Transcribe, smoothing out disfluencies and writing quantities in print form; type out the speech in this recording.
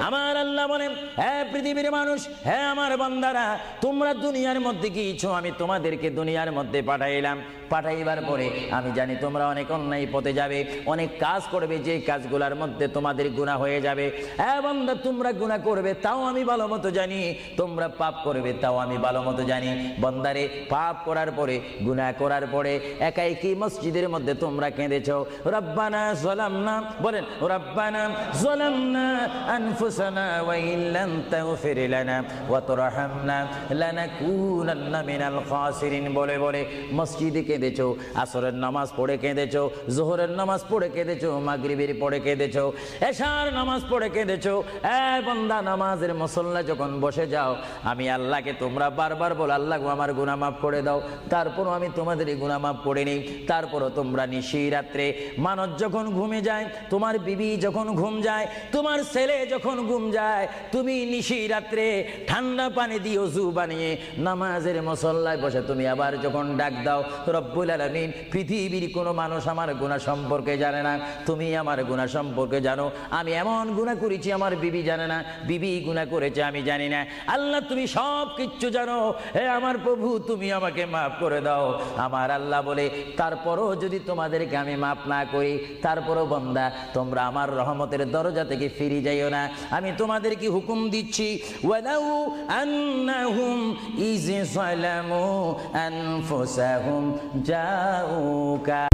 আমার আল্লাহ বলেন, হে পৃথিবীর মানুষ, হে আমার বান্দারা, তোমরা দুনিয়ার মধ্যে গিয়েছো, আমি তোমাদেরকে দুনিয়ার মধ্যে পাঠাইলাম। পাঠাইবার পরে আমি জানি তোমরা অনেক অন্যায় পথে যাবে, অনেক কাজ করবে, যে কাজগুলোর মধ্যে তোমাদের গুনাহ হয়ে যাবে। হ্যাঁ বান্দা, তোমরা গুনাহ করবে তাও আমি ভালো মতো জানি, তোমরা পাপ করবে তাও আমি ভালো মতো জানি। বান্দারে, পাপ করার পরে, গুনাহ করার পরে একাই কি মসজিদের মধ্যে তোমরা কেঁদেছো, রব্বানা যালামনা, বলেন রব্বানা যালামনা আনফুসানা ওয়া ইল্লাম তাগফির লানা ওয়া তুরহামনা লানাকুনান্না মিনাল খাসিরিন বলে বলে মসজিদে কেঁদেছো, আসরের নামাজ পড়ে কেঁদেছো, যোহরের নামাজ পড়ে কেঁদেছো, মাগরিবের পড়ে কেঁদেছো, এশার নামাজ পড়ে কেঁদেছো। এ বান্দা, নামাজের মুসল্লা যখন বসে যাও, আমি আল্লাহকে তোমরা বারবার বল, আল্লাহ আমার গুনাহ মাফ করে দাও। তারপরও আমি তোমাদের এই গুনাহ মাফ করে নেই। তারপরও তোমরা নিশি রাত্রে, মানুষ যখন ঘুমে যায়, তোমার বিবি যখন ঘুম যায়, তোমার ছেলে যখন ঘুম যায়, তুমি নিশি রাত্রে ঠান্ডা পানি দিয়ে ওযু বানিয়ে নামাজের মুসল্লায় বসে তুমি আবার যখন ডাক দাও, রব্বুল আলামিন, পৃথিবীর কোনো মানুষ আমার গুনাহ সম্পর্কে জানে না, তুমি আমার গুনাহ সম্পর্কে জানো। আমি এমন গুনাহ করেছি আমার বিবি জানে না, বিবি গুনাহ করেছে আমি জানি না। আল্লাহ, তুমি সব কিচ্ছু জানো। হে আমার প্রভু, তুমি আমাকে মাফ করে দাও। আমার আল্লাহ বলে, তারপরও যদি তোমাদেরকে আমি মাফ না করি, তারপরও বান্দা, তোমরা আমার রহমতের দরজা থেকে ফিরে যাইও না। আমি তোমাদেরকে হুকুম দিচ্ছি, ওয়ালাউ আন্নাহুম ইয যালামু আনফুসাহুম জাউকা